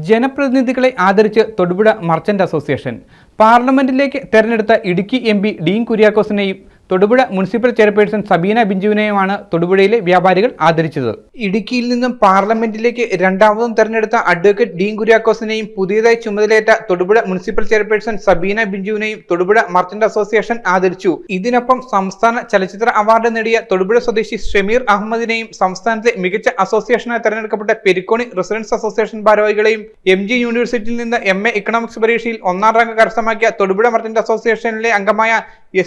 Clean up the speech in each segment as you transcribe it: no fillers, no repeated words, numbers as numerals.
ജനപ്രതിനിധികളെ ആദരിച്ച് Thodupuzha merchant association പാർലമെന്റിലേക്ക് തെരഞ്ഞെടുത്ത ഇടുക്കി എം പി ഡീൻ കുര്യാക്കോസിനെയും തൊടുപുഴ മുനിസിപ്പൽ ചെയർപേഴ്സൺ സബീന ബിഞ്ചുവിനെയുമാണ് തൊടുപുഴയിലെ വ്യാപാരികൾ ആദരിച്ചത്. ഇടുക്കിയിൽ നിന്നും പാർലമെന്റിലേക്ക് രണ്ടാമതും തെരഞ്ഞെടുത്ത അഡ്വക്കേറ്റ് ഡീൻ കുര്യാക്കോസിനെയും പുതിയതായി ചുമതലയേറ്റ തൊടുപുഴ മുനിസിപ്പൽ ചെയർപേഴ്സൺ സബീന ബിഞ്ചുവിനെയും തൊടുപുഴ മർച്ചന്റ് അസോസിയേഷൻ ആദരിച്ചു. ഇതിനൊപ്പം സംസ്ഥാന ചലച്ചിത്ര അവാർഡ് നേടിയ തൊടുപുഴ സ്വദേശി ഷമീർ അഹമ്മദിനെയും സംസ്ഥാനത്തെ മികച്ച അസോസിയേഷനായി തെരഞ്ഞെടുക്കപ്പെട്ട പെരിക്കോണി റെസിഡൻസ് അസോസിയേഷൻ ഭാരവാഹികളെയും MG യൂണിവേഴ്സിറ്റിയിൽ നിന്ന് MA ഇക്കണോമിക്സ് പരീക്ഷയിൽ 1ാം റാങ്ക് കരസ്ഥമാക്കിയ തൊടുപുഴ മർച്ചന്റ് അസോസിയേഷനിലെ അംഗമായ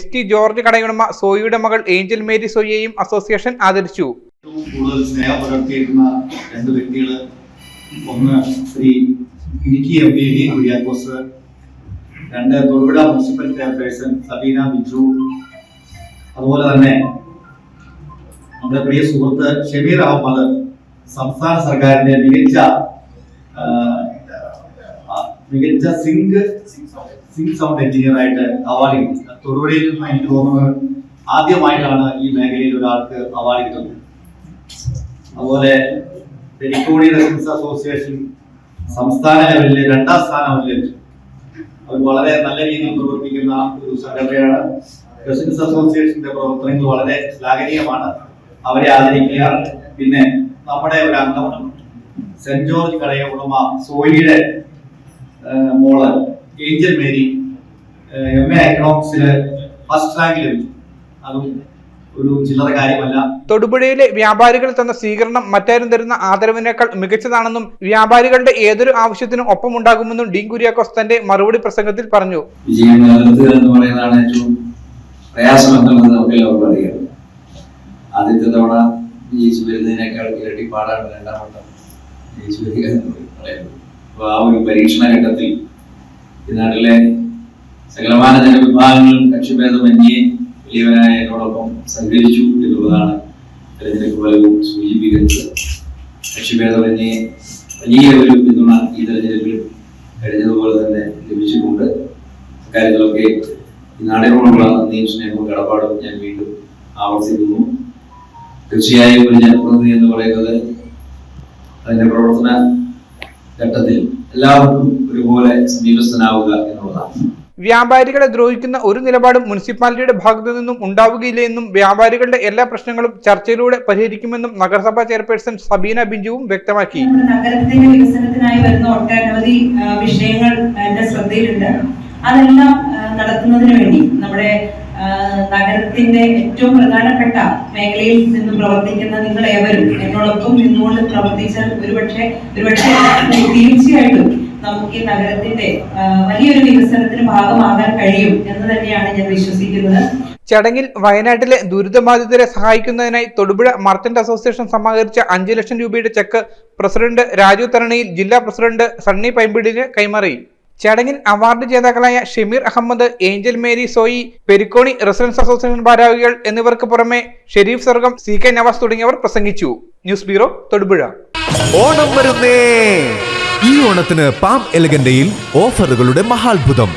ST ജോർജ് കടയുടമ സോയിയുടെ മകൾ ഏഞ്ചൽ മേരി സോയിയെയും അസോസിയേഷൻ ആദരിച്ചു. കൂടുതൽ സ്നേഹം പുലർത്തിയിരുന്ന രണ്ട് വ്യക്തികൾ, ഒന്ന് ശ്രീ ഇടുക്കി MP ഡീൻ കുര്യാക്കോസ്, രണ്ട് തൊടുപുഴ മുനിസിപ്പൽ ചെയർപേഴ്സൺ സബീന ബിഞ്ചു, അതുപോലെ തന്നെ നമ്മുടെ പ്രിയ സുഹൃത്ത് ഷമീർ അഹമ്മദ് സംസ്ഥാന സർക്കാരിന്റെ മികച്ച സിംഗ് സൗണ്ട് എഞ്ചിനീയർ ആയിട്ട് അവാർഡ് കിട്ടി. തൊടുപുഴയിൽ നിന്ന് എനിക്ക് തോന്നുന്നത് ആദ്യമായിട്ടാണ് ഈ മേഖലയിൽ ഒരാൾക്ക് അവാർഡ് കിട്ടുന്നത്. അതുപോലെ പെരിക്കോണി റെസിഡൻസ് അസോസിയേഷൻ സംസ്ഥാന ലെവലിൽ 2ാം സ്ഥാനം ലഭിച്ചു. അവർ വളരെ നല്ല രീതിയിൽ പ്രവർത്തിക്കുന്ന ഒരു സംഘടനയാണ്. റെസിഡൻസ് അസോസിയേഷന്റെ പ്രവർത്തനങ്ങൾ വളരെ ശ്ലാഘനീയമാണ്. അവരെ ആദരിക്കുക. പിന്നെ നമ്മുടെ ഒരു അംഗം സെന്റ് ജോർജ് കടയ ഉടമ സോയിയുടെ മോള് ഏഞ്ചൽ മേരി MA എക്കണോമിക്സില് ഫസ്റ്റ് റാങ്ക് ലഭിച്ചു. അതും ഒരു ചില്ലറ കാര്യമല്ല. തൊടുപുഴയിലെ വ്യാപാരികൾ തന്ന സ്വീകരണം മറ്റാരും തരുന്ന ആദരവിനേക്കാൾ മികച്ചതാണെന്നും വ്യാപാരികളുടെ ഏതൊരു ആവശ്യത്തിനും ഒപ്പമുണ്ടാകുമെന്നും ഡീൻ കുര്യാക്കോസ് തന്റെ മറുപടി പ്രസംഗത്തിൽ പറഞ്ഞു. വിജയം നിലനിർത്തുക എന്ന് പറയുന്നതാണ് ഏറ്റവും പ്രയാസമെന്നുള്ളത് നമുക്കെല്ലാവർക്കും അറിയാം. ആദ്യത്തെ തവണ ജയിച്ചു വരുന്നതിനേക്കാൾ ഇരട്ടി പാടാണ് രണ്ടാമത്തെ ജയിച്ചു വരിക എന്ന് പറയുന്നത്. അപ്പോൾ ആ ഒരു പരീക്ഷണ ഘട്ടത്തിൽ ഈ നാട്ടിലെ സകലമാന ജനവിഭാഗങ്ങളും കക്ഷിഭേദമന്യേ വലിയവനായ എന്നോടൊപ്പം സഹകരിച്ചു എന്നുള്ളതാണ് തെരഞ്ഞെടുപ്പ് ഫലവും സൂചിപ്പിക്കുന്നത്. കക്ഷിഭേദമന്യേ വലിയ ഒരു പിന്തുണ ഈ തെരഞ്ഞെടുപ്പിൽ കഴിഞ്ഞതുപോലെ തന്നെ ലഭിച്ചിട്ടുണ്ട്. അക്കാര്യത്തിലൊക്കെ ഈ നാടിനോടുള്ള നന്ദിയും സ്നേഹവും കടപ്പാടും ഞാൻ വീണ്ടും ആവർത്തിക്കുന്നു. തീർച്ചയായും ഒരു ജനപ്രതിനിധി എന്ന് പറയുന്നത് അതിന്റെ പ്രവർത്തന ഘട്ടത്തിൽ എല്ലാവർക്കും ഒരുപോലെ സമീപസ്ഥനാവുക എന്നുള്ളതാണ്. വ്യാപാരികളെ ദ്രോഹിക്കുന്ന ഒരു നിലപാടും മുനിസിപ്പാലിറ്റിയുടെ ഭാഗത്തു നിന്നും ഉണ്ടാവുകയില്ലെന്നും വ്യാപാരികളുടെ എല്ലാ പ്രശ്നങ്ങളും ചർച്ചയിലൂടെ പരിഹരിക്കുമെന്നും നഗരസഭാ ചെയർപേഴ്സൺ സബീന ബിഞ്ചുവും വ്യക്തമാക്കി. നഗരത്തിന്റെ വികസനത്തിനായി വരുന്ന ഒട്ടനവധി വിഷയങ്ങൾ എന്റെ ശ്രദ്ധയിലുണ്ട്. അതെല്ലാം നടത്തുന്നതിന് വേണ്ടി നമ്മുടെ നഗരത്തിന്റെ ഏറ്റവും പ്രധാനപ്പെട്ട മേഖലയിൽ നിന്ന് പ്രവർത്തിക്കുന്ന നിങ്ങൾ ഏവരും എന്നോടൊപ്പം നിന്നുകൊണ്ട് പ്രവർത്തിച്ചാൽ ഒരുപക്ഷെ തീർച്ചയായിട്ടും നമുക്ക് ഈ നഗരത്തിന്റെ വലിയൊരു വികസനത്തിന് ഭാഗമാകാൻ കഴിയും എന്ന് തന്നെയാണ് ഞാൻ വിശ്വസിക്കുന്നത്. ചടങ്ങിൽ വയനാട്ടിലെ ദുരിതബാധിതരെ സഹായിക്കുന്നതിനായി തൊടുപുഴ മർച്ചന്റ് അസോസിയേഷൻ സമാഹരിച്ച 5 ലക്ഷം രൂപയുടെ ചെക്ക് പ്രസിഡന്റ് രാജു തരണയിൽ ജില്ലാ പ്രസിഡന്റ് സണ്ണി പൈമ്പിടിന് കൈമാറി. ചടങ്ങിൽ അവാർഡ് ജേതാക്കളായ ഷമീർ അഹമ്മദ്, ഏഞ്ചൽ മേരി സോയി, പെരിക്കോണി റെസിഡൻസ് അസോസിയേഷൻ ഭാരവാഹികൾ എന്നിവർക്ക് പുറമെ ഷെരീഫ് സർഗം, CK നവാസ് തുടങ്ങിയവർ പ്രസംഗിച്ചു. News bureau, Thodupuzha. ഓണം വരുന്നേ. ഈ ഓണത്തിന് പാം എലഗന്റയിൽ ഓഫറുകളുടെ മഹാത്ഭുതം.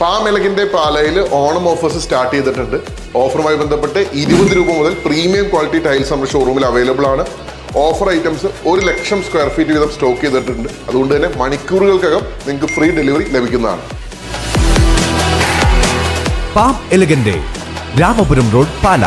പാം എലഗന്റെ പാലയിൽ ഓണം ഓഫേഴ്സ് സ്റ്റാർട്ട് ചെയ്തിട്ടുണ്ട്. ഓഫറുമായി ബന്ധപ്പെട്ട് 20 രൂപ മുതൽ പ്രീമിയം ക്വാളിറ്റി ടൈൽസ് നമ്മുടെ ഷോറൂമിൽ അവൈലബിൾ ആണ്. ഓഫർ ഐറ്റംസ് 1 ലക്ഷം സ്ക്വയർ ഫീറ്റ് വീതം സ്റ്റോക്ക് ചെയ്തിട്ടുണ്ട്. അതുകൊണ്ട് തന്നെ മണിക്കൂറുകൾക്കകം നിങ്ങൾക്ക് ഫ്രീ ഡെലിവറി ലഭിക്കുന്നതാണ്. പാം എലഗന്റെ, രാമപുരം റോഡ്, പാല.